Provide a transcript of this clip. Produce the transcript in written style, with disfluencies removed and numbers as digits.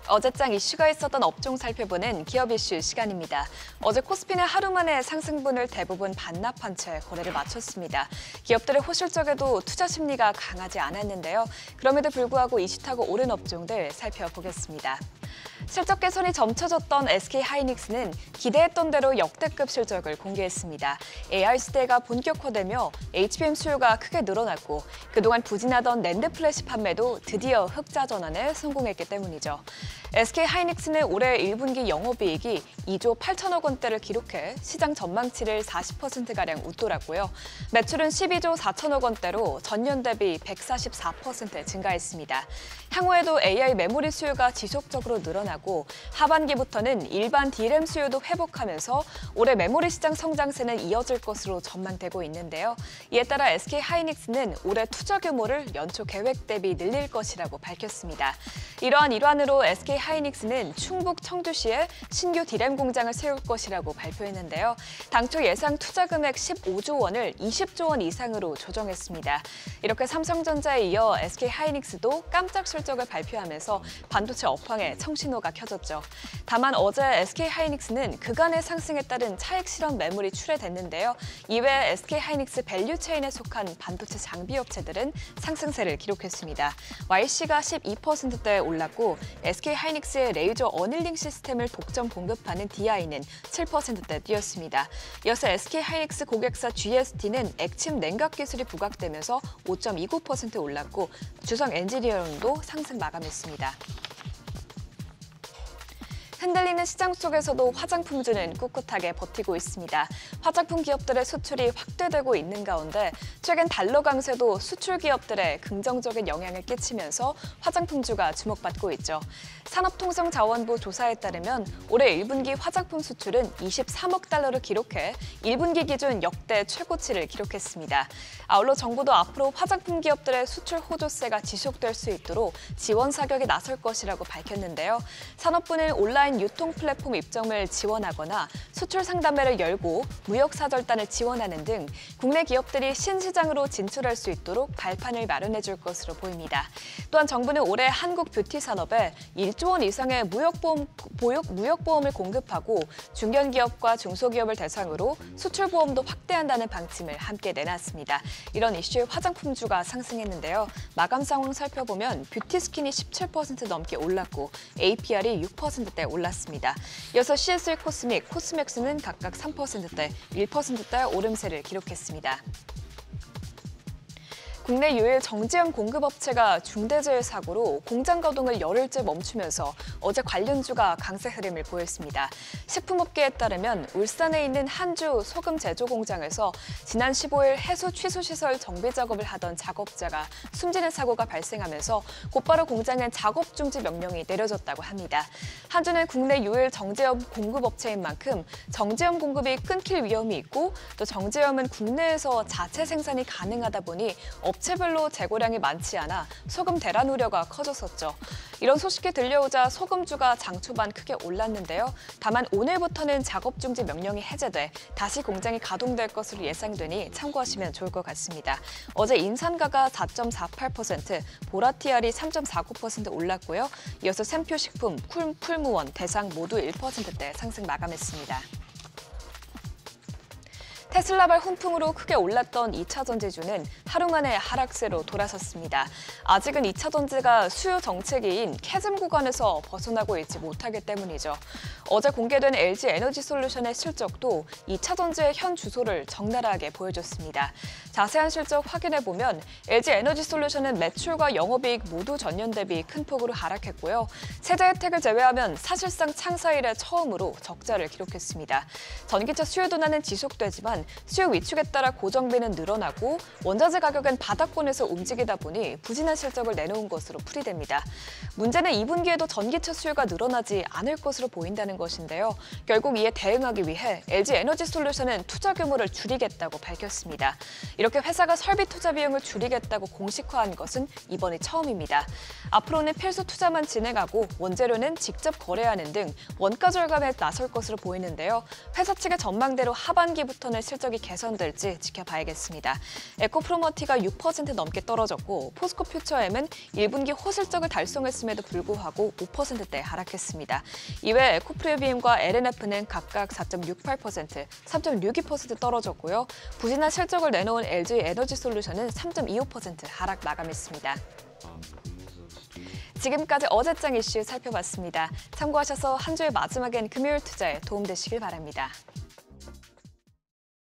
어제장 이슈가 있었던 업종 살펴보는 기업 이슈 시간입니다. 어제 코스피는 하루 만에 상승분을 대부분 반납한 채 거래를 마쳤습니다. 기업들의 호실적에도 투자 심리가 강하지 않았는데요. 그럼에도 불구하고 이슈 타고 오른 업종들 살펴보겠습니다. 실적 개선이 점쳐졌던 SK하이닉스는 기대했던 대로 역대급 실적을 공개했습니다. AI 시대가 본격화되며 HBM 수요가 크게 늘어났고 그동안 부진하던 낸드 플래시 판매도 드디어 흑자 전환에 성공했기 때문이죠. SK하이닉스는 올해 1분기 영업이익이 2조 8천억 원대를 기록해 시장 전망치를 40%가량 웃돌았고요. 매출은 12조 4천억 원대로 전년 대비 144% 증가했습니다. 향후에도 AI 메모리 수요가 지속적으로 늘어나고 하반기부터는 일반 D램 수요도 회복하면서 올해 메모리 시장 성장세는 이어질 것으로 전망되고 있는데요. 이에 따라 SK하이닉스는 올해 투자 규모를 연초 계획 대비 늘릴 것이라고 밝혔습니다. 이러한 일환으로 SK하이닉스는 충북 청주시에 신규 D램 공장을 세울 것이라고 발표했는데요. 당초 예상 투자 금액 15조 원을 20조 원 이상으로 조정했습니다. 이렇게 삼성전자에 이어 SK하이닉스도 깜짝 실적을 발표하면서 반도체 업황에 청신호가 켜졌죠. 다만 어제 SK하이닉스는 그간의 상승에 따른 차익 실현 매물이 출회됐는데요. 이외에 SK하이닉스 밸류체인에 속한 반도체 장비 업체들은 상승세를 기록했습니다. YC가 12%대 올랐고 SK하이닉스의 레이저 어닐링 시스템을 독점 공급하는 DI는 7%대 뛰었습니다. 이어서 SK하이닉스 고객사 GST는 액침 냉각 기술이 부각되면서 5.29% 올랐고 주성 엔지니어링도 상승 마감했습니다. 흔들리는 시장 속에서도 화장품주는 꿋꿋하게 버티고 있습니다. 화장품 기업들의 수출이 확대되고 있는 가운데 최근 달러 강세도 수출 기업들에 긍정적인 영향을 끼치면서 화장품주가 주목받고 있죠. 산업통상자원부 조사에 따르면 올해 1분기 화장품 수출은 23억 달러를 기록해 1분기 기준 역대 최고치를 기록했습니다. 아울러 정부도 앞으로 화장품 기업들의 수출 호조세가 지속될 수 있도록 지원 사격에 나설 것이라고 밝혔는데요. 산업부는 온라인 유통 플랫폼 입점을 지원하거나 수출 상담회를 열고 무역 사절단을 지원하는 등 국내 기업들이 신시장으로 진출할 수 있도록 발판을 마련해 줄 것으로 보입니다. 또한 정부는 올해 한국 뷰티 산업에 1조 원 이상의 무역보험을 공급하고 중견기업과 중소기업을 대상으로 수출보험도 확대한다는 방침을 함께 내놨습니다. 이런 이슈에 화장품주가 상승했는데요. 마감 상황 살펴보면 뷰티스킨이 17% 넘게 올랐고 APR이 6%대 올랐습니다. 이어서 CSE 코스믹, 코스맥스는 각각 3%대, 1%대 오름세를 기록했습니다. 국내 유일 정제염 공급업체가 중대재해 사고로 공장 가동을 열흘째 멈추면서 어제 관련주가 강세 흐름을 보였습니다. 식품업계에 따르면 울산에 있는 한주 소금 제조 공장에서 지난 15일 해수 취수 시설 정비 작업을 하던 작업자가 숨지는 사고가 발생하면서 곧바로 공장엔 작업 중지 명령이 내려졌다고 합니다. 한주는 국내 유일 정제염 공급업체인 만큼 정제염 공급이 끊길 위험이 있고 또 정제염은 국내에서 자체 생산이 가능하다 보니 업체별로 재고량이 많지 않아 소금 대란 우려가 커졌었죠. 이런 소식이 들려오자 소금주가 장 초반 크게 올랐는데요. 다만 오늘부터는 작업 중지 명령이 해제돼 다시 공장이 가동될 것으로 예상되니 참고하시면 좋을 것 같습니다. 어제 인산가가 4.48%, 보라티알이 3.49% 올랐고요. 이어서 샘표식품, 풀무원, 대상 모두 1%대 상승 마감했습니다. 테슬라발 훈풍으로 크게 올랐던 2차 전지주는 하루 만에 하락세로 돌아섰습니다. 아직은 2차 전지가 수요 정체기인 캐즘 구간에서 벗어나고 있지 못하기 때문이죠. 어제 공개된 LG 에너지솔루션의 실적도 2차 전지의 현 주소를 적나라하게 보여줬습니다. 자세한 실적 확인해보면 LG 에너지솔루션은 매출과 영업이익 모두 전년 대비 큰 폭으로 하락했고요. 세제 혜택을 제외하면 사실상 창사 이래 처음으로 적자를 기록했습니다. 전기차 수요 둔화는 지속되지만 수요 위축에 따라 고정비는 늘어나고 원자재 가격은 바닥권에서 움직이다 보니 부진한 실적을 내놓은 것으로 풀이됩니다. 문제는 2분기에도 전기차 수요가 늘어나지 않을 것으로 보인다는 것인데요. 결국 이에 대응하기 위해 LG 에너지솔루션은 투자 규모를 줄이겠다고 밝혔습니다. 이렇게 회사가 설비 투자 비용을 줄이겠다고 공식화한 것은 이번이 처음입니다. 앞으로는 필수 투자만 진행하고 원재료는 직접 거래하는 등 원가 절감에 나설 것으로 보이는데요. 회사 측의 전망대로 하반기부터는 실적이 개선될지 지켜봐야겠습니다. 에코프로머티가 6% 넘게 떨어졌고 포스코퓨처엠은 1분기 호실적을 달성했음에도 불구하고 5%대 하락했습니다. 이외 에코프리비움과 LNF는 각각 4.68%, 3.62% 떨어졌고요. 부진한 실적을 내놓은 LG에너지솔루션은 3.25% 하락 마감했습니다. 지금까지 어제장 이슈 살펴봤습니다. 참고하셔서 한 주의 마지막엔 금요일 투자에 도움되시길 바랍니다.